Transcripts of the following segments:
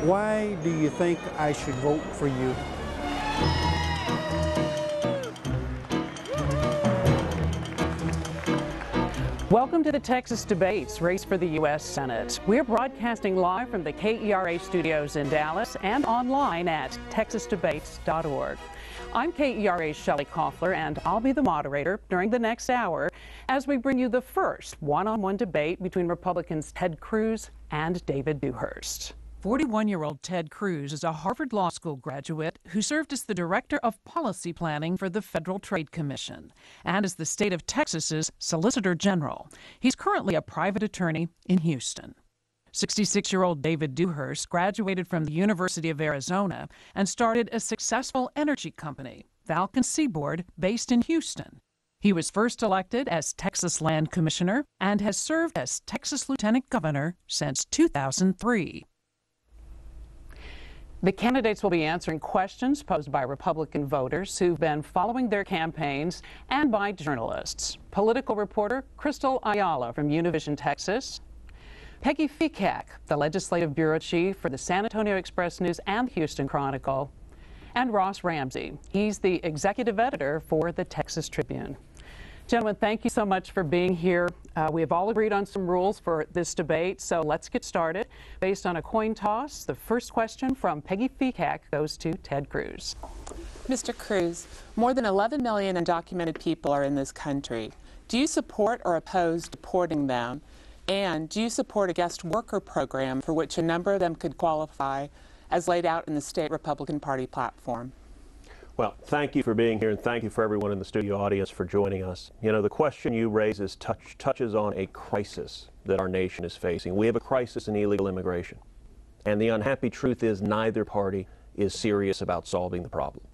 Why do you think I should vote for you? Welcome to the Texas Debates, Race for the U.S. Senate. We're broadcasting live from the KERA studios in Dallas and online at texasdebates.org. I'm KERA's Shelley Kofler, and I'll be the moderator during the next hour as we bring you the first one-on-one debate between Republicans Ted Cruz and David Dewhurst. 41-year-old Ted Cruz is a Harvard Law School graduate who served as the Director of Policy Planning for the Federal Trade Commission and as the state of Texas's Solicitor General. He's currently a private attorney in Houston. 66-year-old David Dewhurst graduated from the University of Arizona and started a successful energy company, Falcon Seaboard, based in Houston. He was first elected as Texas Land Commissioner and has served as Texas Lieutenant Governor since 2003. The candidates will be answering questions posed by Republican voters who've been following their campaigns and by journalists. Political reporter Crystal Ayala from Univision, Texas. Peggy Fekak, the legislative bureau chief for the San Antonio Express-News and Houston Chronicle. And Ross Ramsey. He's the executive editor for the Texas Tribune. Gentlemen, thank you so much for being here. We have all agreed on some rules for this debate, so let's get started. Based on a coin toss, the first question from Peggy Fekak goes to Ted Cruz. Mr. Cruz, more than 11 million undocumented people are in this country. Do you support or oppose deporting them? And do you support a guest worker program for which a number of them could qualify as laid out in the state Republican Party platform? Well, thank you for being here, and thank you for everyone in the studio audience for joining us. You know, the question you raise touches on a crisis that our nation is facing. We have a crisis in illegal immigration, and the unhappy truth is neither party is serious about solving the problem.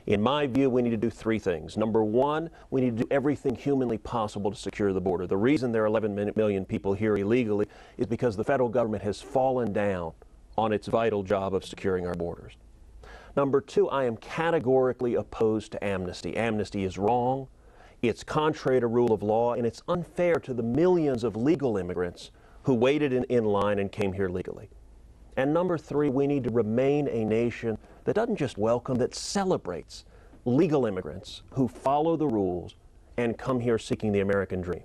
In my view, we need to do three things. Number one, we need to do everything humanly possible to secure the border. The reason there are 11 million people here illegally is because the federal government has fallen down on its vital job of securing our borders. Number two, I am categorically opposed to amnesty. Amnesty is wrong, it's contrary to rule of law, and it's unfair to the millions of legal immigrants who waited in line and came here legally. And number three, we need to remain a nation that doesn't just welcome, that celebrates legal immigrants who follow the rules and come here seeking the American dream.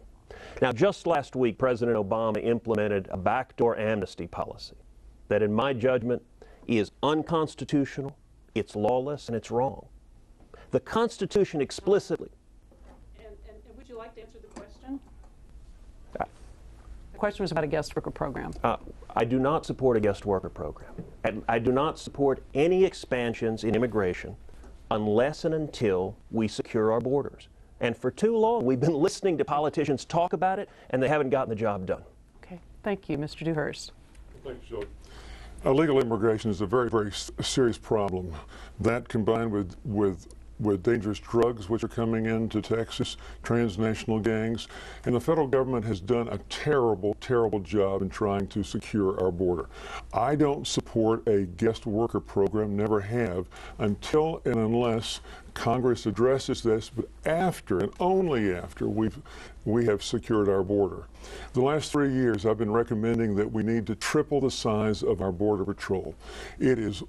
Now, just last week, President Obama implemented a backdoor amnesty policy that, in my judgment, is unconstitutional, it's lawless, and it's wrong. The Constitution explicitly... And would you like to answer the question? The question was about a guest worker program. I do not support a guest worker program. And I do not support any expansions in immigration unless and until we secure our borders. And for too long, we've been listening to politicians talk about it, and they haven't gotten the job done. Okay, thank you, Mr. Dewhurst. Thanks, Shelley. Illegal immigration is a very, very serious problem. That combined with dangerous drugs which are coming into Texas, transnational gangs, and the federal government has done a terrible, terrible job in trying to secure our border. I don't support a guest worker program, never have, until and unless Congress addresses this, but after and only after we have secured our border. The last 3 years, I've been recommending that we need to triple the size of our Border Patrol. It is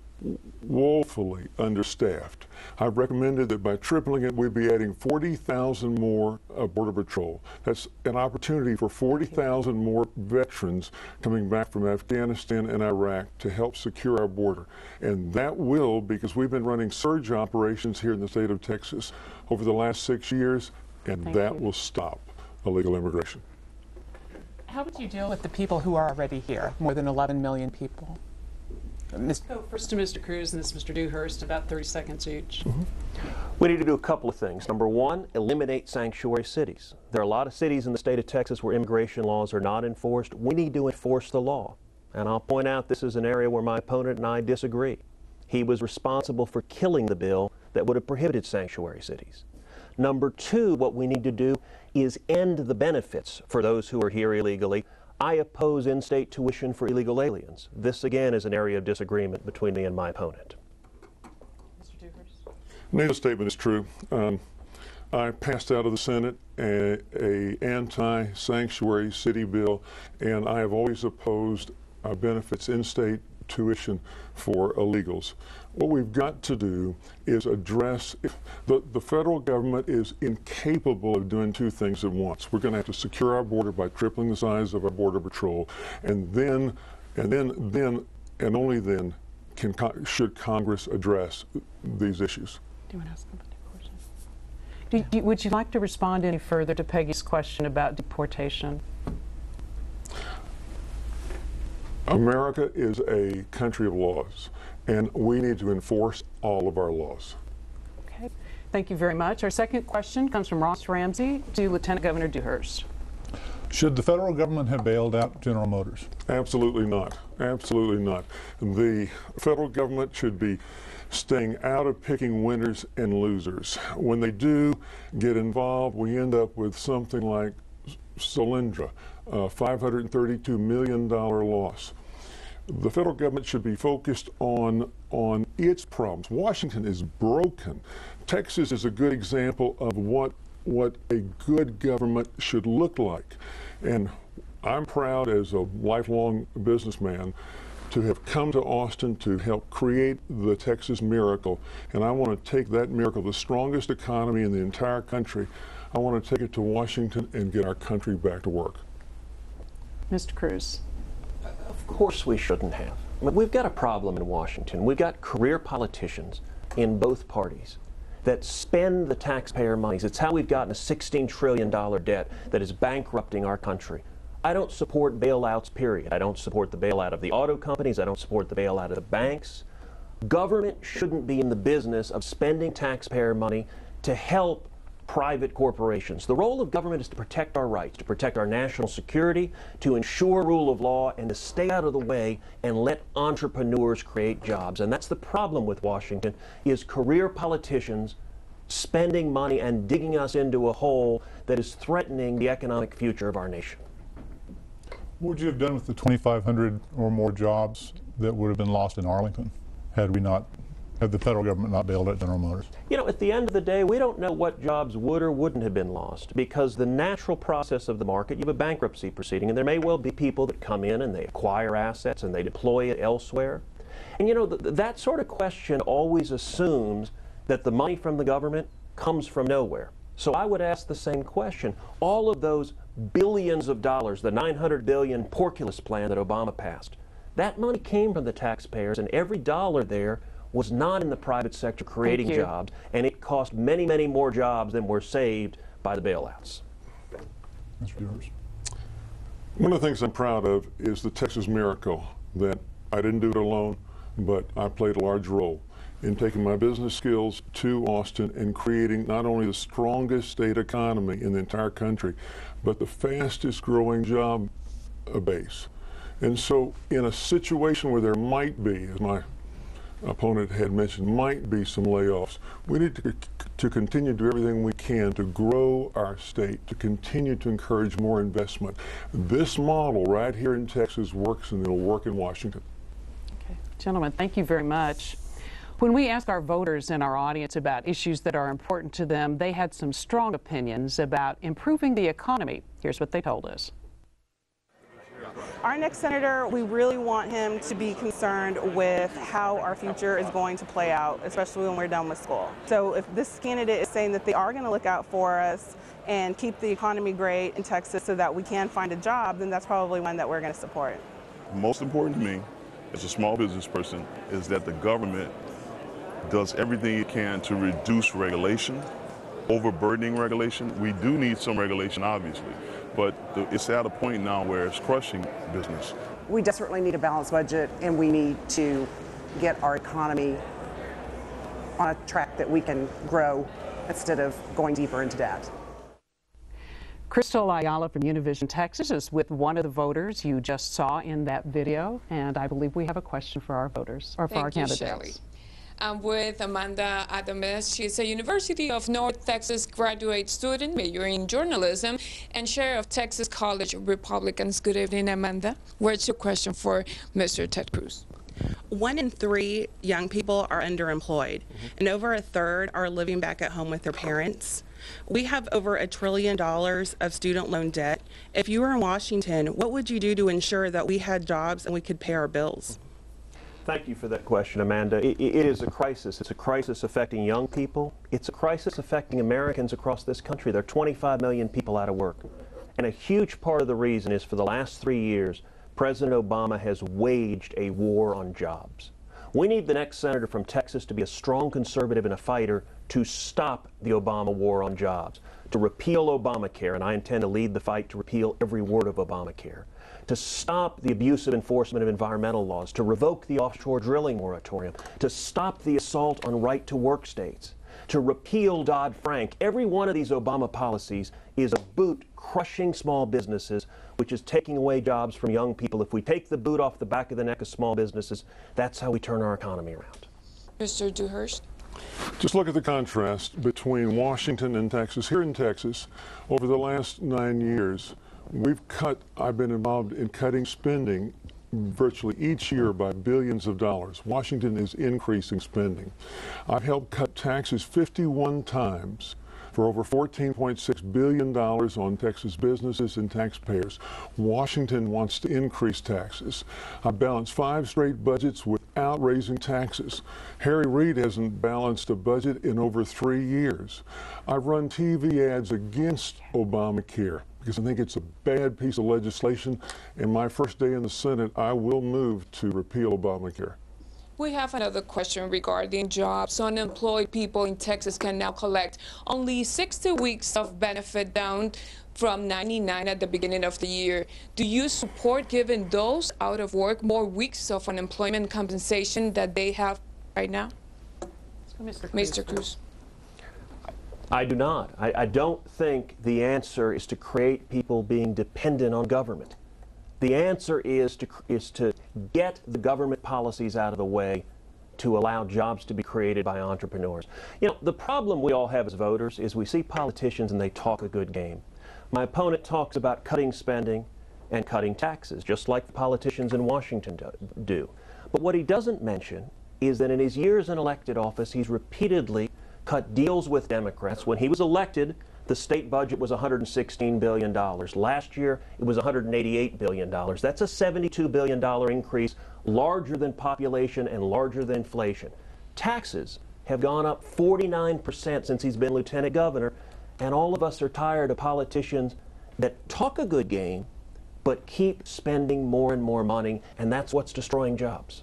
woefully understaffed. I've recommended that by tripling it, we'd be adding 40,000 more Border Patrol. That's an opportunity for 40,000 more veterans coming back from Afghanistan and Iraq to help secure our border. And that will, because we've been running surge operations here in the state of Texas over the last 6 years, and that will stop illegal immigration. How would you deal with the people who are already here, more than 11 million people? Go first to Mr. Cruz and this Mr. Dewhurst, about 30 seconds each. We need to do a couple of things. Number one, eliminate sanctuary cities. There are a lot of cities in the state of Texas where immigration laws are not enforced. We need to enforce the law. And I'll point out this is an area where my opponent and I disagree. He was responsible for killing the bill that would have prohibited sanctuary cities. Number two, what we need to do is end the benefits for those who are here illegally. I oppose in-state tuition for illegal aliens. This, again, is an area of disagreement between me and my opponent. Mr. Dewhurst. Neither statement is true. I passed out of the Senate a anti-sanctuary city bill, and I have always opposed benefits in-state tuition for illegals. What we've got to do is address, the federal government is incapable of doing two things at once. We're going to have to secure our border by tripling the size of our border patrol, and only then should Congress address these issues. Do you want to ask somebody a question? Would you like to respond any further to Peggy's question about deportation? America is a country of laws, and we need to enforce all of our laws. Okay, thank you very much. Our second question comes from Ross Ramsey to Lieutenant Governor Dewhurst. Should the federal government have bailed out General Motors? Absolutely not. Absolutely not. The federal government should be staying out of picking winners and losers. When they do get involved, we end up with something like Solyndra, a $532 million loss. The federal government should be focused on its problems. Washington is broken. Texas is a good example of what a good government should look like. And I'm proud as a lifelong businessman to have come to Austin to help create the Texas miracle. And I want to take that miracle, the strongest economy in the entire country, I want to take it to Washington and get our country back to work. Mr. Cruz. Of course we shouldn't have. I mean, we've got a problem in Washington. We've got career politicians in both parties that spend the taxpayer monies. It's how we've gotten a $16 trillion debt that is bankrupting our country. I don't support bailouts, period. I don't support the bailout of the auto companies. I don't support the bailout of the banks. Government shouldn't be in the business of spending taxpayer money to help private corporations. The role of government is to protect our rights, to protect our national security, to ensure rule of law, and to stay out of the way and let entrepreneurs create jobs. And that's the problem with Washington, is career politicians spending money and digging us into a hole that is threatening the economic future of our nation. What would you have done with the 2,500 or more jobs that would have been lost in Arlington had the federal government not bailed out General Motors? You know, at the end of the day, we don't know what jobs would or wouldn't have been lost, because the natural process of the market, you have a bankruptcy proceeding, and there may well be people that come in and they acquire assets and they deploy it elsewhere. And you know, that sort of question always assumes that the money from the government comes from nowhere. So I would ask the same question. All of those billions of dollars, the $900 billion porculus plan that Obama passed, that money came from the taxpayers, and every dollar there was not in the private sector creating jobs, and it cost many, many more jobs than were saved by the bailouts. Mr. Dewhurst. One of the things I'm proud of is the Texas miracle, that I didn't do it alone, but I played a large role in taking my business skills to Austin and creating not only the strongest state economy in the entire country, but the fastest growing job base. And so in a situation where there might be, as my opponent had mentioned, might be some layoffs, we need to continue to do everything we can to grow our state, to continue to encourage more investment. This model right here in Texas works, and it'll work in Washington. Okay. Gentlemen, thank you very much. When we asked our voters in our audience about issues that are important to them, they had some strong opinions about improving the economy. Here's what they told us. Our next senator, we really want him to be concerned with how our future is going to play out, especially when we're done with school. So if this candidate is saying that they are going to look out for us and keep the economy great in Texas so that we can find a job, then that's probably one that we're going to support. Most important to me, as a small business person, is that the government does everything it can to reduce regulation, overburdening regulation. We do need some regulation, obviously, but it's at a point now where it's crushing business. We desperately need a balanced budget, and we need to get our economy on a track that we can grow instead of going deeper into debt. Crystal Ayala from Univision, Texas is with one of the voters you just saw in that video, and I believe we have a question for our voters, or for our candidates. Shelley. I'm with Amanda Adames. She's a University of North Texas graduate student, majoring in journalism, and chair of Texas College Republicans. Good evening, Amanda. What's your question for Mr. Ted Cruz? 1 in 3 young people are underemployed, and over a third are living back at home with their parents. We have over $1 trillion of student loan debt. If you were in Washington, what would you do to ensure that we had jobs and we could pay our bills? Thank you for that question, Amanda. It is a crisis. It's a crisis affecting young people. It's a crisis affecting Americans across this country. There are 25 million people out of work. And a huge part of the reason is for the last 3 years, President Obama has waged a war on jobs. We need the next senator from Texas to be a strong conservative and a fighter to stop the Obama war on jobs, to repeal Obamacare, and I intend to lead the fight to repeal every word of Obamacare, to stop the abusive enforcement of environmental laws, to revoke the offshore drilling moratorium, to stop the assault on right-to-work states, to repeal Dodd-Frank. Every one of these Obama policies is a boot crushing small businesses, which is taking away jobs from young people. If we take the boot off the back of the neck of small businesses, that's how we turn our economy around. Mr. Dewhurst. Just look at the contrast between Washington and Texas. Here in Texas, over the last 9 years, I've been involved in cutting spending virtually each year by billions of dollars. Washington is increasing spending. I've helped cut taxes 51 times for over $14.6 billion on Texas businesses and taxpayers. Washington wants to increase taxes. I've balanced 5 straight budgets without raising taxes. Harry Reid hasn't balanced a budget in over 3 years. I've run TV ads against Obamacare because I think it's a bad piece of legislation. And my first day in the Senate, I will move to repeal Obamacare. We have another question regarding jobs. Unemployed people in Texas can now collect only 60 weeks of benefit, down from 99 at the beginning of the year. Do you support giving those out of work more weeks of unemployment compensation that they have right now? Mr. Cruz. I do not. I don't think the answer is to create people being dependent on government. The answer is to get the government policies out of the way to allow jobs to be created by entrepreneurs. You know, the problem we all have as voters is we see politicians and they talk a good game. My opponent talks about cutting spending and cutting taxes, just like the politicians in Washington do. But what he doesn't mention is that in his years in elected office, he's repeatedly cut deals with Democrats. When he was elected, the state budget was $116 billion. Last year, it was $188 billion. That's a $72 billion increase, larger than population and larger than inflation. Taxes have gone up 49% since he's been lieutenant governor, and all of us are tired of politicians that talk a good game, but keep spending more and more money, and that's what's destroying jobs.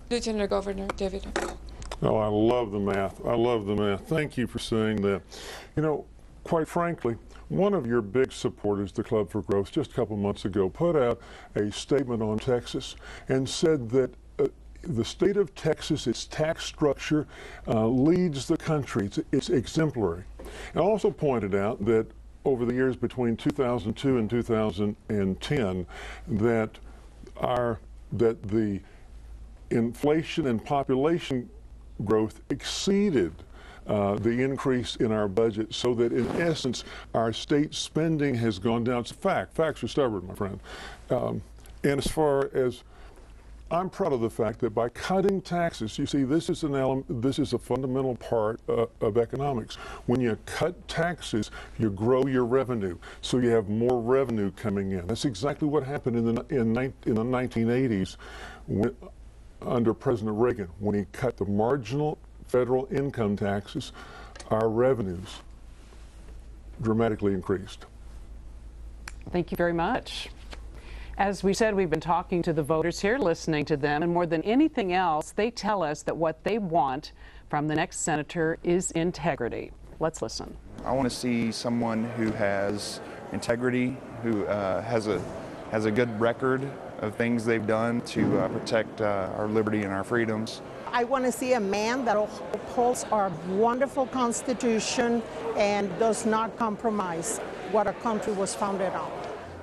Lieutenant Governor David. Oh, I love the math. I love the math. Thank you for saying that. You know, quite frankly, one of your big supporters, the Club for Growth, just a couple months ago put out a statement on Texas and said that the state of Texas, its tax structure, leads the country. It's exemplary. And also pointed out that over the years between 2002 and 2010, that the inflation and population growth exceeded the increase in our budget, so that in essence our state spending has gone down. It's a fact. Facts are stubborn, my friend. And as far as I'm proud of the fact that by cutting taxes, you see, this is a fundamental part of economics. When you cut taxes, you grow your revenue, so you have more revenue coming in. That's exactly what happened in the 1980s under President Reagan. When he cut the marginal federal income taxes, our revenues dramatically increased. Thank you very much. As we said, we've been talking to the voters here, listening to them, and more than anything else, they tell us that what they want from the next senator is integrity. Let's listen. I want to see someone who has integrity, who has a good record of things they've done to protect our liberty and our freedoms. I want to see a man that upholds our wonderful Constitution and does not compromise what our country was founded on.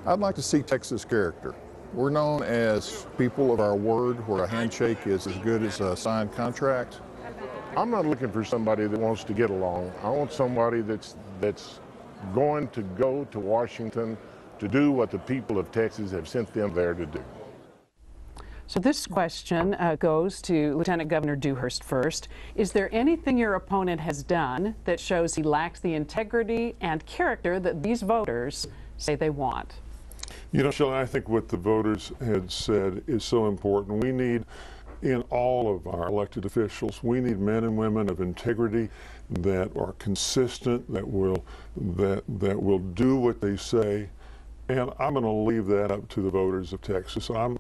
I'd like to see Texas character. We're known as people of our word, where a handshake is as good as a signed contract. I'm not looking for somebody that wants to get along. I want somebody that's going to go to Washington to do what the people of Texas have sent them there to do. So this question goes to Lieutenant Governor Dewhurst first. Is there anything your opponent has done that shows he lacks the integrity and character that these voters say they want? You know, Shelley, I think what the voters had said is so important. We need in all of our elected officials. We need men and women of integrity that are consistent, that will do what they say. And I'm going to leave that up to the voters of Texas. I'm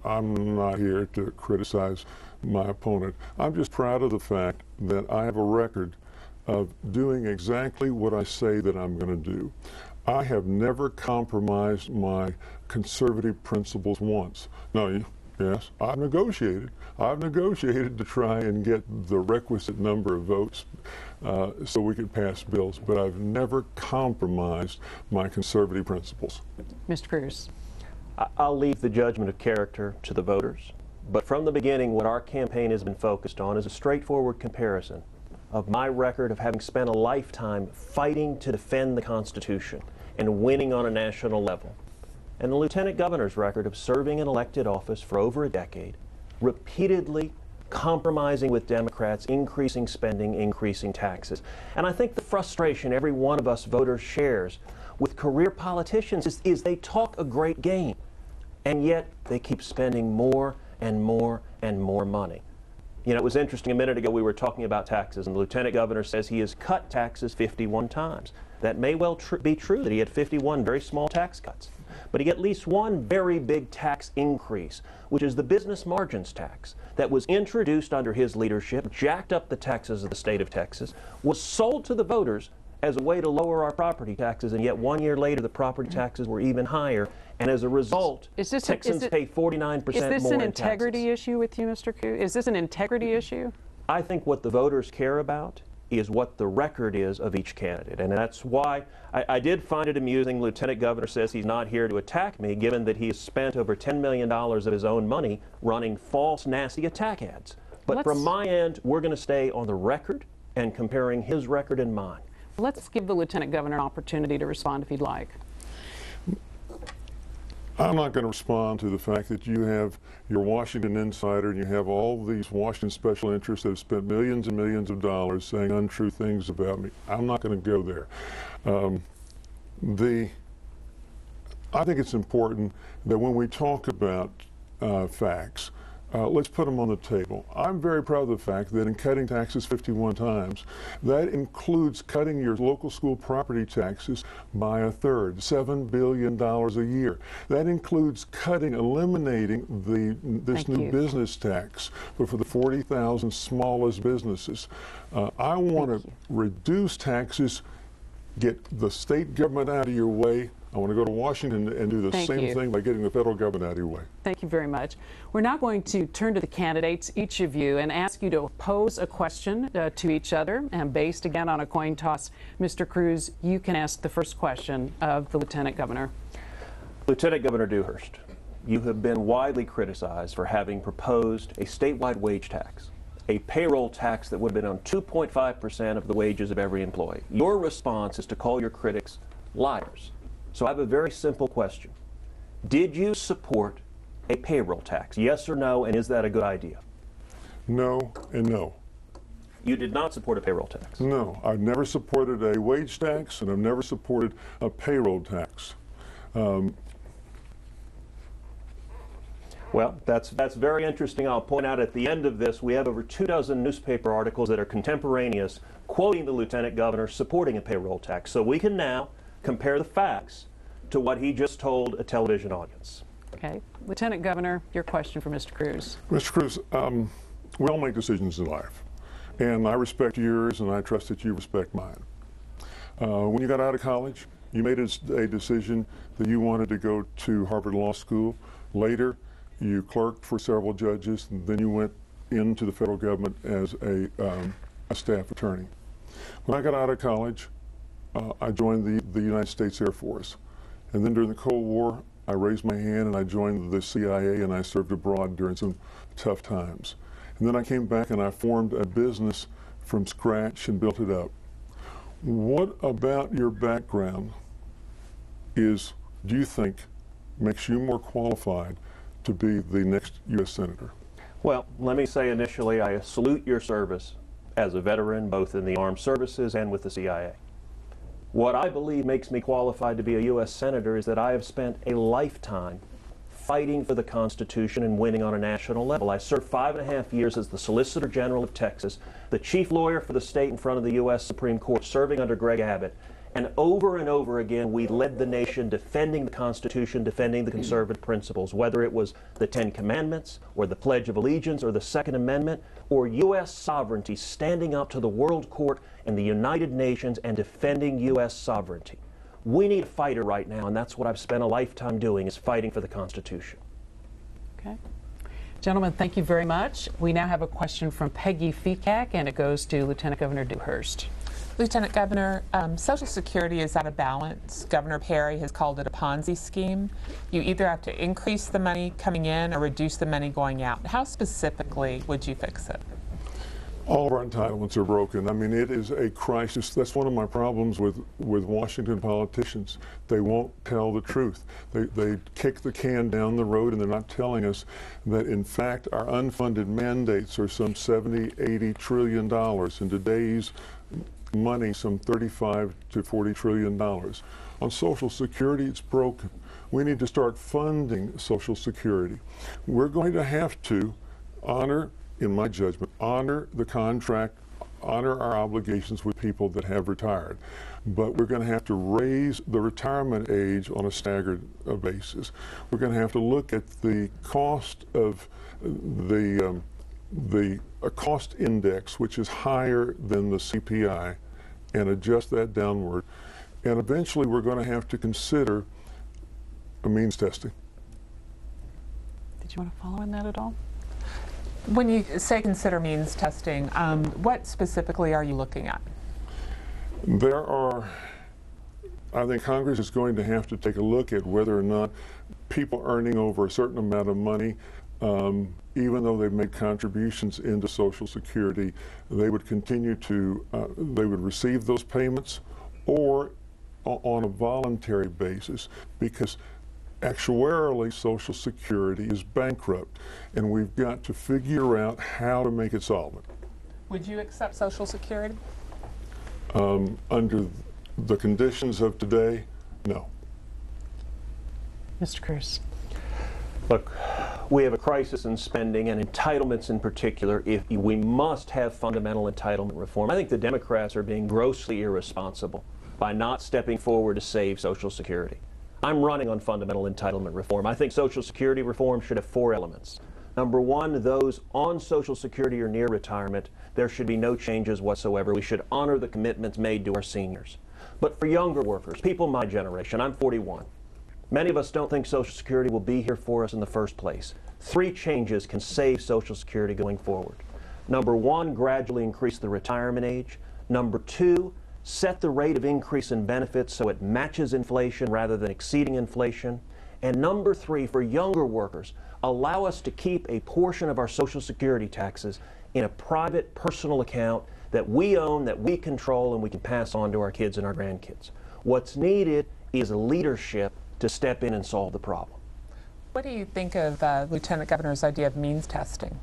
not here to criticize my opponent. I'm just proud of the fact that I have a record of doing exactly what I say that I'm going to do. I have never compromised my conservative principles once. No, yes, I've negotiated. I've negotiated to try and get the requisite number of votes so we could pass bills, but I've never compromised my conservative principles. Mr. Cruz. I'll leave the judgment of character to the voters, but from the beginning, what our campaign has been focused on is a straightforward comparison of my record of having spent a lifetime fighting to defend the Constitution and winning on a national level, and the Lieutenant Governor's record of serving in elected office for over a decade, repeatedly compromising with Democrats, increasing spending, increasing taxes. And I think the frustration every one of us voters shares with career politicians is they talk a great game, and yet they keep spending more and more and more money. You know, it was interesting, a minute ago we were talking about taxes, and the Lieutenant Governor says he has cut taxes 51 times. That may well be true, that he had 51 very small tax cuts. But he got at least one very big tax increase, which is the business margins tax that was introduced under his leadership, jacked up the taxes of the state of Texas, was sold to the voters as a way to lower our property taxes, and yet 1 year later the property taxes were even higher, and as a result, Texans pay 49% more in taxes. Is this an integrity issue with you, Mr. Cruz? Is this an integrity issue? I think what the voters care about is what the record is of each candidate, and that's why I did find it amusing. Lieutenant Governor says he's not here to attack me, given that he has spent over $10 million of his own money running false, nasty attack ads. But from my end, we're going to stay on the record and comparing his record and mine. Let's give the Lieutenant Governor an opportunity to respond if he'd like. I'm not going to respond to the fact that you have your Washington insider and you have all these Washington special interests that have spent millions and millions of dollars saying untrue things about me. I'm not going to go there. I think it's important that when we talk about facts, let's put them on the table. I'm very proud of the fact that in cutting taxes 51 times, that includes cutting your local school property taxes by a third, $7 billion a year. That includes eliminating this new business tax, but for the 40,000 smallest businesses. I want to reduce taxes, get the state government out of your way. I want to go to Washington and do the same thing by getting the federal government out of your way. Thank you very much. We're now going to turn to the candidates, each of you, and ask you to pose a question to each other. And based again on a coin toss, Mr. Cruz, you can ask the first question of the Lieutenant Governor. Lieutenant Governor Dewhurst, you have been widely criticized for having proposed a statewide wage tax, a payroll tax that would have been on 2.5% of the wages of every employee. Your response is to call your critics liars. So I have a very simple question. Did you support a payroll tax? Yes or no, and is that a good idea? No and no. You did not support a payroll tax? No, I've never supported a wage tax, and I've never supported a payroll tax. Well, that's very interesting. I'll point out at the end of this, we have over 24 newspaper articles that are contemporaneous quoting the Lieutenant Governor supporting a payroll tax. So we can now compare the facts to what he just told a television audience. Okay. Lieutenant Governor, your question for Mr. Cruz. Mr. Cruz, we all make decisions in life, and I respect yours, and I trust that you respect mine. When you got out of college, you made a decision that you wanted to go to Harvard Law School. Later, you clerked for several judges, and then you went into the federal government as a staff attorney. When I got out of college, I joined the United States Air Force. And then during the Cold War, I raised my hand and I joined the CIA, and I served abroad during some tough times. And then I came back and I formed a business from scratch and built it up. What about your background do you think, makes you more qualified to be the next U.S. Senator? Well, let me say initially, I salute your service as a veteran, both in the armed services and with the CIA. What I believe makes me qualified to be a U.S. Senator is that I have spent a lifetime fighting for the Constitution and winning on a national level. I served 5.5 years as the Solicitor General of Texas, the chief lawyer for the state in front of the U.S. Supreme Court, serving under Greg Abbott. And over again, we led the nation defending the Constitution, defending the conservative principles, whether it was the Ten Commandments or the Pledge of Allegiance or the Second Amendment or U.S. sovereignty, standing up to the World Court and the United Nations and defending U.S. sovereignty. We need a fighter right now, and that's what I've spent a lifetime doing, is fighting for the Constitution. Okay. Gentlemen, thank you very much. We now have a question from Peggy Fekak, and it goes to Lieutenant Governor Dewhurst. Lieutenant Governor, Social Security is out of balance. Governor Perry has called it a Ponzi scheme. You either have to increase the money coming in or reduce the money going out. How specifically would you fix it? All of our entitlements are broken. I mean, it is a crisis. That's one of my problems with Washington politicians. They won't tell the truth. They kick the can down the road, and they're not telling us that, in fact, our unfunded mandates are some $70–80 trillion. In today's money, some $35 to $40 trillion. On Social Security, it's broken. We need to start funding Social Security. We're going to have to honor, in my judgment, honor the contract, honor our obligations with people that have retired. But we're going to have to raise the retirement age on a staggered basis. We're going to have to look at the cost of the cost index, which is higher than the CPI, and adjust that downward. And eventually we're going to have to consider a means testing. Did you want to follow on that at all? When you say consider means testing, what specifically are you looking at? I think Congress is going to have to take a look at whether or not people earning over a certain amount of money, even though they've made contributions into Social Security, they would continue to, they would receive those payments, or on a voluntary basis, because actuarially Social Security is bankrupt, and we've got to figure out how to make it solvent. Would you accept Social Security? Under the conditions of today, no. Mr. Cruz. Look, we have a crisis in spending and entitlements in particular. If we must have fundamental entitlement reform. I think the Democrats are being grossly irresponsible by not stepping forward to save Social Security. I'm running on fundamental entitlement reform. I think Social Security reform should have 4 elements. Number 1, those on Social Security or near retirement, there should be no changes whatsoever. We should honor the commitments made to our seniors. But for younger workers, people my generation, I'm 41. Many of us don't think Social Security will be here for us in the first place. 3 changes can save Social Security going forward. Number 1, gradually increase the retirement age. Number 2, set the rate of increase in benefits so it matches inflation rather than exceeding inflation. And number 3, for younger workers, allow us to keep a portion of our Social Security taxes in a private personal account that we own, that we control, and we can pass on to our kids and our grandkids. What's needed is leadership to step in and solve the problem. What do you think of Lieutenant Governor's idea of means testing?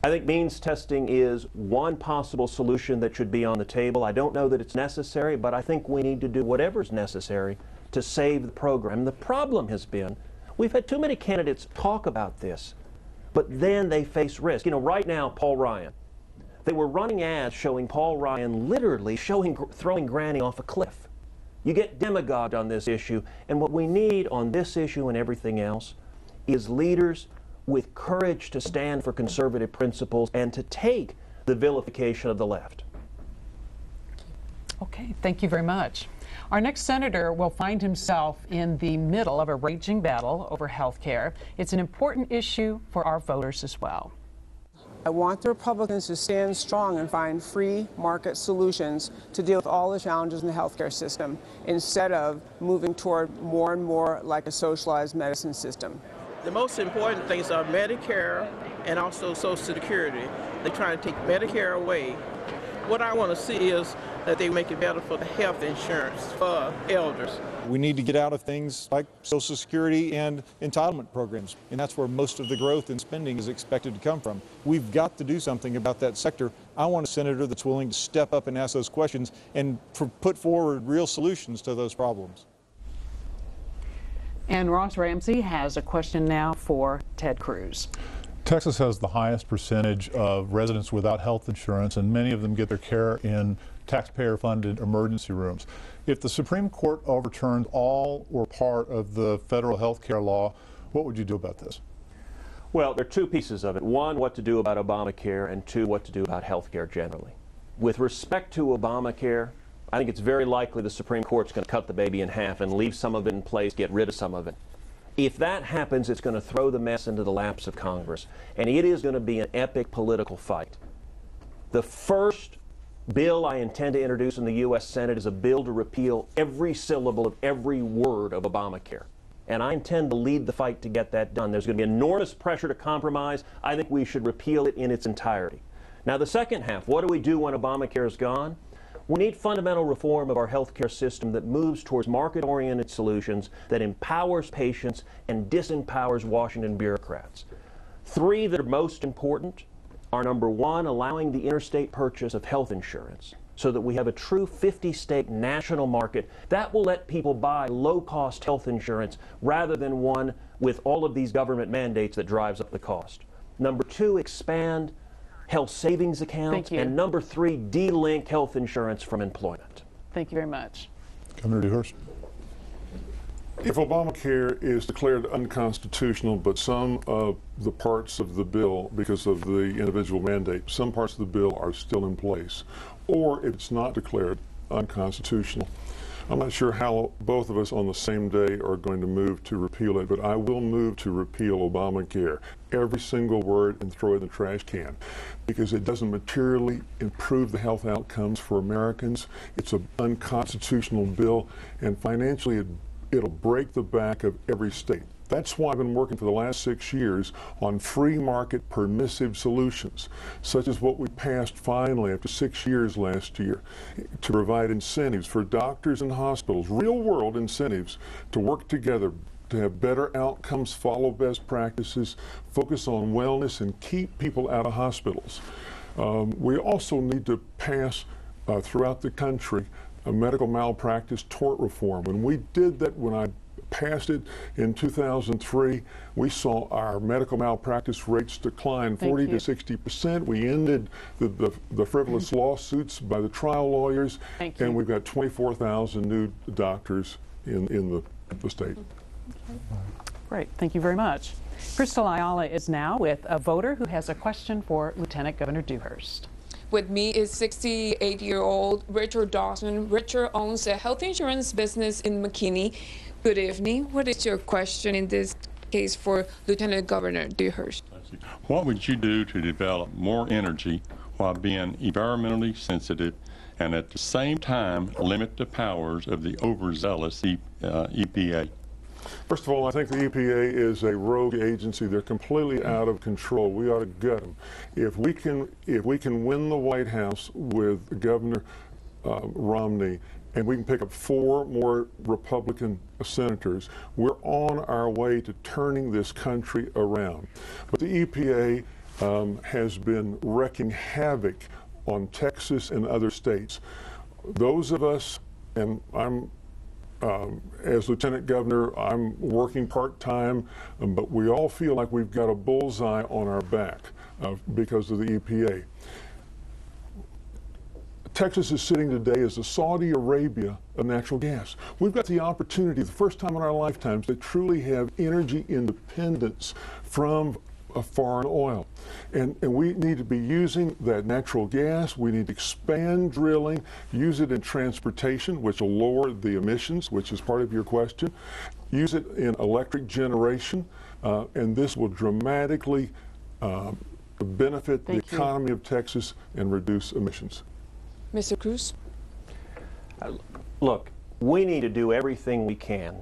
I think means testing is one possible solution that should be on the table. I don't know that it's necessary, but I think we need to do whatever's necessary to save the program. The problem has been we've had too many candidates talk about this, but then they face risk. You know, right now, Paul Ryan, they were running ads showing Paul Ryan literally throwing Granny off a cliff. You get demagogued on this issue, and what we need on this issue and everything else is leaders with courage to stand for conservative principles and to take the vilification of the left. Okay, thank you very much. Our next senator will find himself in the middle of a raging battle over health care. It's an important issue for our voters as well. I want the Republicans to stand strong and find free market solutions to deal with all the challenges in the healthcare system, instead of moving toward more and more like a socialized medicine system. The most important things are Medicare and also Social Security. They're trying to take Medicare away. What I want to see is that they make it better for the health insurance for elders. We need to get out of things like Social Security and entitlement programs, and that's where most of the growth in spending is expected to come from. We've got to do something about that sector. I want a senator that's willing to step up and ask those questions and put forward real solutions to those problems. And Ross Ramsey has a question now for Ted Cruz. Texas has the highest percentage of residents without health insurance, and many of them get their care in taxpayer-funded emergency rooms. If the Supreme Court overturned all or part of the federal health care law, what would you do about this? Well, there are two pieces of it. One, what to do about Obamacare, and two, what to do about health care generally. With respect to Obamacare, I think it's very likely the Supreme Court's going to cut the baby in half and leave some of it in place, get rid of some of it. If that happens, it's going to throw the mess into the laps of Congress, and it is going to be an epic political fight. The first bill I intend to introduce in the U.S. Senate is a bill to repeal every syllable of every word of Obamacare. And I intend to lead the fight to get that done. There's going to be enormous pressure to compromise. I think we should repeal it in its entirety. Now, the second half, what do we do when Obamacare is gone? We need fundamental reform of our healthcare system that moves towards market-oriented solutions, that empowers patients and disempowers Washington bureaucrats. Three that are most important are, number one, allowing the interstate purchase of health insurance so that we have a true 50-state national market that will let people buy low-cost health insurance rather than one with all of these government mandates that drives up the cost. Number two, expand health savings accounts. And number three, de-link health insurance from employment. Thank you very much. Governor Dewhurst. If Obamacare is declared unconstitutional, but some of the parts of the bill, because of the individual mandate, some parts of the bill are still in place, or if it's not declared unconstitutional, I'm not sure how both of us on the same day are going to move to repeal it, but I will move to repeal Obamacare, every single word, and throw it in the trash can, because it doesn't materially improve the health outcomes for Americans. It's an unconstitutional bill, and financially it'll break the back of every state. That's why I've been working for the last 6 years on free market permissive solutions, such as what we passed finally after 6 years last year, to provide incentives for doctors and hospitals, real world incentives, to work together to have better outcomes, follow best practices, focus on wellness, and keep people out of hospitals. We also need to pass throughout the country a medical malpractice tort reform. When we did that, when I passed it in 2003, we saw our medical malpractice rates decline 40 to 60%. We ended the frivolous lawsuits by the trial lawyers, and we've got 24,000 new doctors in the state. Great, thank you very much. Crystal Ayala is now with a voter who has a question for Lieutenant Governor Dewhurst. With me is 68-year-old Richard Dawson. Richard owns a health insurance business in McKinney. Good evening. What is your question in this case for Lieutenant Governor Dewhurst? What would you do to develop more energy while being environmentally sensitive and at the same time limit the powers of the overzealous EPA? First of all, I think the EPA is a rogue agency. They're completely out of control. We ought to gut them. If we can win the White House with Governor Romney, and we can pick up 4 more Republican senators, we're on our way to turning this country around. But the EPA has been wreaking havoc on Texas and other states. Those of us, and I'm as Lieutenant Governor, I'm working part-time, but we all feel like we've got a bullseye on our back because of the EPA. Texas is sitting today as the Saudi Arabia of natural gas. We've got the opportunity, the first time in our lifetimes, to truly have energy independence from foreign oil. And we need to be using that natural gas. We need to expand drilling, use it in transportation, which will lower the emissions, which is part of your question. Use it in electric generation, and this will dramatically benefit the economy of Texas and reduce emissions. Mr. Cruz? Look, we need to do everything we can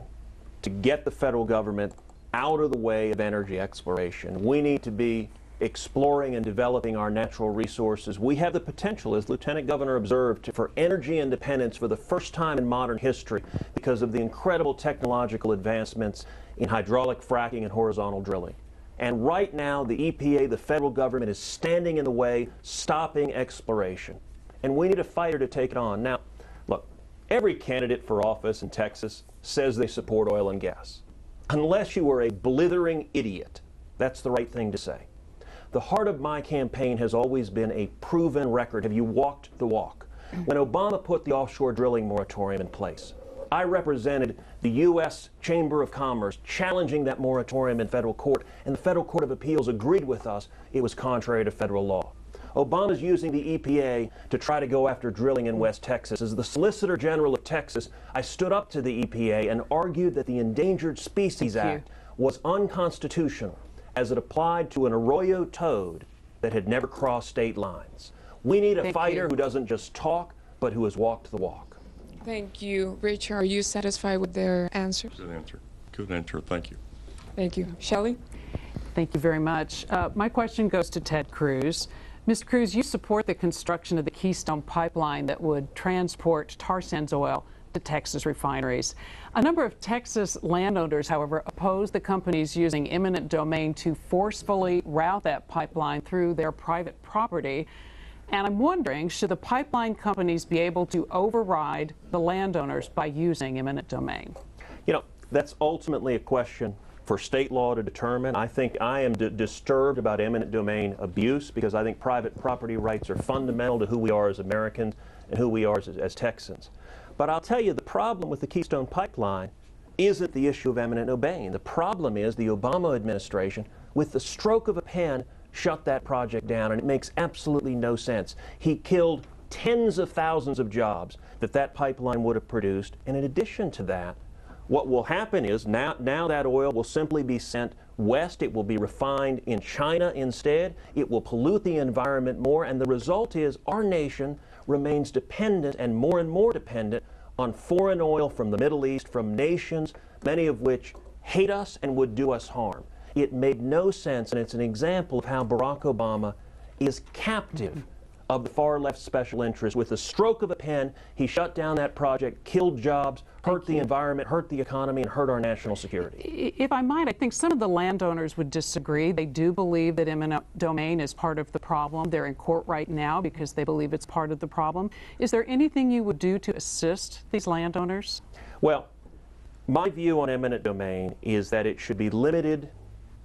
to get the federal government out of the way of energy exploration. We need to be exploring and developing our natural resources. We have the potential, as Lieutenant Governor observed, for energy independence for the first time in modern history because of the incredible technological advancements in hydraulic fracking and horizontal drilling. And right now, the EPA, the federal government, is standing in the way, stopping exploration. And we need a fighter to take it on. Now, look, every candidate for office in Texas says they support oil and gas. unless you are a blithering idiot. That's the right thing to say. The heart of my campaign has always been a proven record. Have you walked the walk? When Obama put the offshore drilling moratorium in place, I represented the U.S. Chamber of Commerce challenging that moratorium in federal court, and the Federal Court of Appeals agreed with us it was contrary to federal law. Obama's using the EPA to try to go after drilling in West Texas. As the Solicitor General of Texas, I stood up to the EPA and argued that the Endangered Species Act was unconstitutional as it applied to an arroyo toad that had never crossed state lines. We need a fighter who doesn't just talk, but who has walked the walk. Thank you. Richard, are you satisfied with their answers? Good answer. Good answer. Thank you. Thank you. Shelley? Thank you very much. My question goes to Ted Cruz. Mr. Cruz, you support the construction of the Keystone Pipeline that would transport tar sands oil to Texas refineries. A number of Texas landowners, however, oppose the companies using eminent domain to forcefully route that pipeline through their private property. And I'm wondering, should the pipeline companies be able to override the landowners by using eminent domain? You know, that's ultimately a question for state law to determine. I think I am disturbed about eminent domain abuse because I think private property rights are fundamental to who we are as Americans and who we are as Texans. But I'll tell you, the problem with the Keystone Pipeline isn't the issue of eminent domain. The problem is the Obama administration, with the stroke of a pen, shut that project down, and it makes absolutely no sense. He killed tens of thousands of jobs that pipeline would have produced, and in addition to that, what will happen is now that oil will simply be sent west. It will be refined in China instead. It will pollute the environment more, and the result is our nation remains dependent and more dependent on foreign oil from the Middle East, from nations, many of which hate us and would do us harm. It made no sense, and it's an example of how Barack Obama is captive of the far left special interest. With the stroke of a pen, he shut down that project, killed jobs, hurt the environment, hurt the economy, and hurt our national security. If I might, I think some of the landowners would disagree. They do believe that eminent domain is part of the problem. They're in court right now because they believe it's part of the problem. Is there anything you would do to assist these landowners? Well, my view on eminent domain is that it should be limited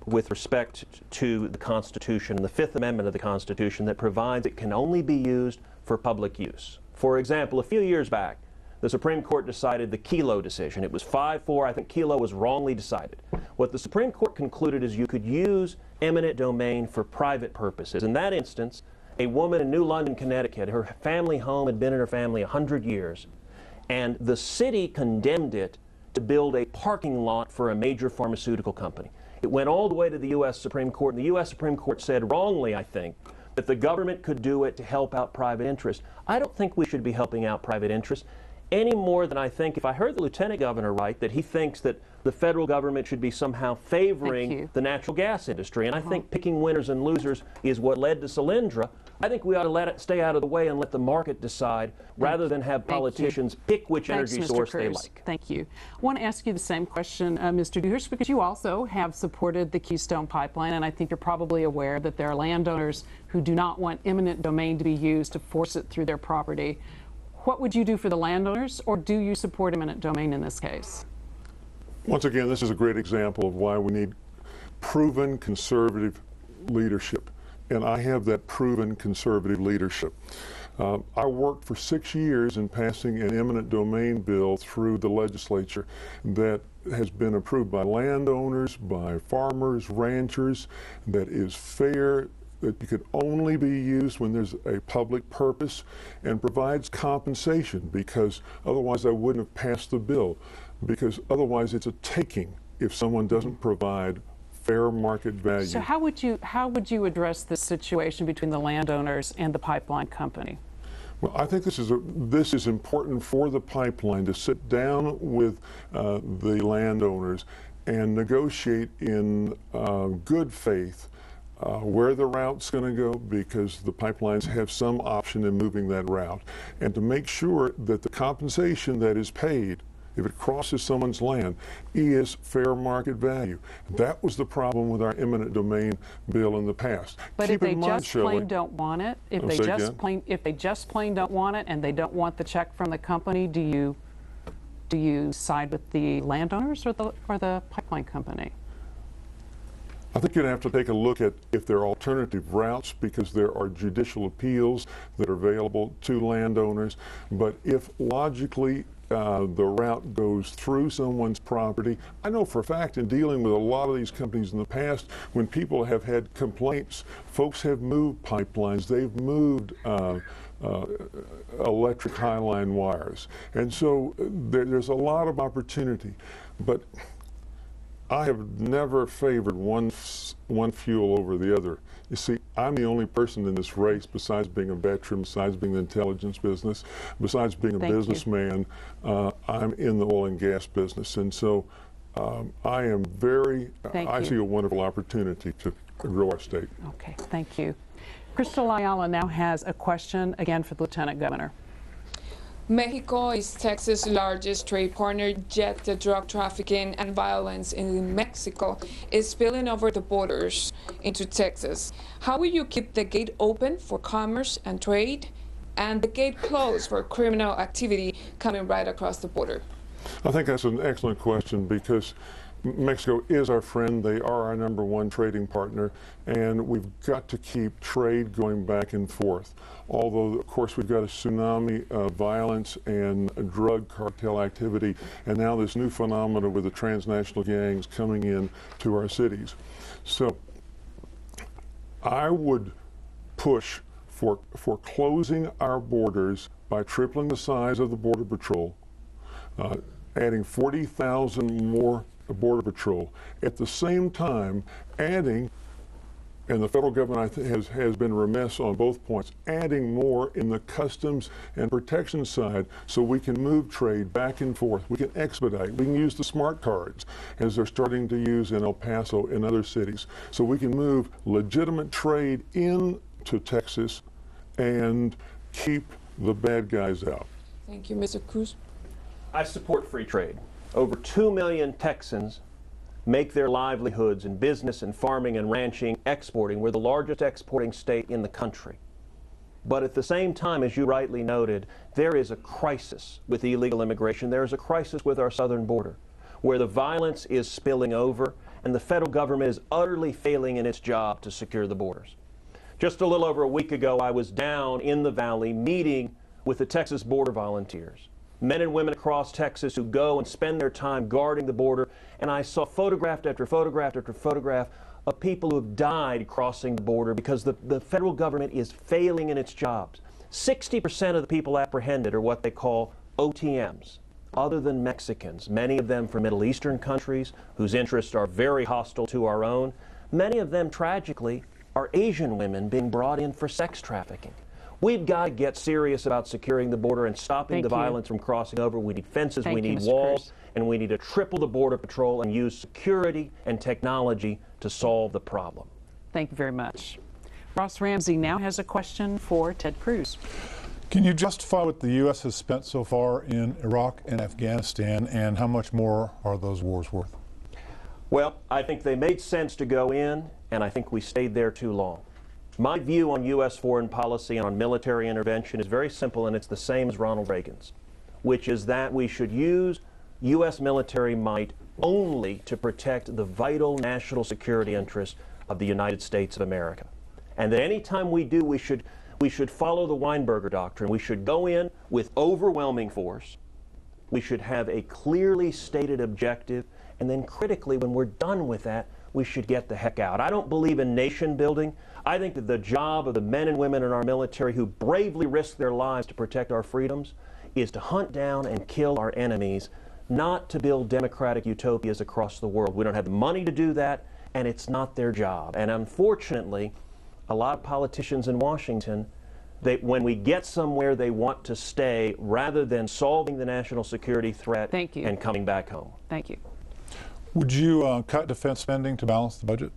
with respect to the Constitution, the Fifth Amendment of the Constitution, that provides it can only be used for public use. For example, a few years back, the Supreme Court decided the Kelo decision. It was 5-4. I think Kelo was wrongly decided. What the Supreme Court concluded is you could use eminent domain for private purposes. In that instance, a woman in New London, Connecticut, her family home had been in her family 100 years, and the city condemned it to build a parking lot for a major pharmaceutical company. It went all the way to the U.S. Supreme Court, and the U.S. Supreme Court said, wrongly, I think, that the government could do it to help out private interests. I don't think we should be helping out private interests any more than I think, if I heard the Lieutenant Governor right, that he thinks that the federal government should be somehow favoring the natural gas industry. And I think picking winners and losers is what led to Solyndra. I think we ought to let it stay out of the way and let the market decide rather than have politicians pick which energy source they like. Thank you. I want to ask you the same question, Mr. Dewhurst, because you also have supported the Keystone Pipeline, and I think you're probably aware that there are landowners who do not want eminent domain to be used to force it through their property. What would you do for the landowners, or do you support eminent domain in this case? Once again, this is a great example of why we need proven conservative leadership. And I have that proven conservative leadership. I worked for 6 years in passing an eminent domain bill through the legislature that has been approved by landowners, by farmers, ranchers, that is fair, that it could only be used when there's a public purpose, and provides compensation, because otherwise I wouldn't have passed the bill, because otherwise it's a taking if someone doesn't provide fair market value. So how would you address this situation between the landowners and the pipeline company? Well, I think this is important for the pipeline to sit down with the landowners and negotiate in good faith where the route's going to go, because the pipelines have some option in moving that route, and to make sure that the compensation that is paid if it crosses someone's land is fair market value. That was the problem with our eminent domain bill in the past. But Keep if they in mind, just Shelley, plain don't want it, if they just plain don't want it, and they don't want the check from the company, do Do you side with the landowners or the pipeline company? I think you'd have to take a look at if there are alternative routes, because there are judicial appeals that are available to landowners. But if logically the route goes through someone's property, I know for a fact in dealing with a lot of these companies in the past, when people have had complaints, folks have moved pipelines, they've moved electric highline wires. And so there's a lot of opportunity. But I have never favored one fuel over the other. You see, I'm the only person in this race, besides being a veteran, besides being in the intelligence business, besides being a businessman, I'm in the oil and gas business. And so I am I see a wonderful opportunity to grow our state. Okay, thank you. Crystal Ayala now has a question, again, for the Lieutenant Governor. Mexico is Texas' largest trade partner, yet the drug trafficking and violence in Mexico is spilling over the borders into Texas. How will you keep the gate open for commerce and trade and the gate closed for criminal activity coming right across the border? I think that's an excellent question, because Mexico is our friend. They are our #1 trading partner, and we've got to keep trade going back and forth. Although, of course, we've got a tsunami of violence and drug cartel activity, and now this new phenomenon with the transnational gangs coming in to our cities. So I would push for closing our borders by tripling the size of the Border Patrol, adding 40,000 more Border Patrol. At the same time, adding, and the federal government I think has been remiss on both points, adding more in the customs and protection side so we can move trade back and forth. We can expedite. We can use the smart cards, as they're starting to use in El Paso and other cities. So we can move legitimate trade into Texas and keep the bad guys out. Thank you, Mr. Cruz. I support free trade. Over 2 million Texans make their livelihoods in business and farming and ranching, exporting. We're the largest exporting state in the country. But at the same time, as you rightly noted, there is a crisis with illegal immigration. There is a crisis with our southern border, where the violence is spilling over and the federal government is utterly failing in its job to secure the borders. Just a little over a week ago, I was down in the valley meeting with the Texas Border Volunteers, men and women across Texas who go and spend their time guarding the border, and I saw photograph after photograph after photograph of people who have died crossing the border because the federal government is failing in its jobs. 60% of the people apprehended are what they call OTMs, other than Mexicans, many of them from Middle Eastern countries whose interests are very hostile to our own. Many of them, tragically, are Asian women being brought in for sex trafficking. We've got to get serious about securing the border and stopping the violence from crossing over. We need fences, we need walls, and we need to triple the Border Patrol and use security and technology to solve the problem. Thank you very much. Ross Ramsey now has a question for Ted Cruz. Can you justify what the U.S. has spent so far in Iraq and Afghanistan, and how much more are those wars worth? Well, I think they made sense to go in, and I think we stayed there too long. My view on U.S. foreign policy and on military intervention is very simple, and it's the same as Ronald Reagan's, which is that we should use U.S. military might only to protect the vital national security interests of the United States of America. And that any time we do, we should follow the Weinberger doctrine. We should go in with overwhelming force. We should have a clearly stated objective, and then critically, when we're done with that, we should get the heck out. I don't believe in nation building. I think that the job of the men and women in our military who bravely risk their lives to protect our freedoms is to hunt down and kill our enemies, not to build democratic utopias across the world. We don't have the money to do that, and it's not their job. And unfortunately, a lot of politicians in Washington, when we get somewhere, they want to stay rather than solving the national security threat and coming back home. Thank you. Would you cut defense spending to balance the budget?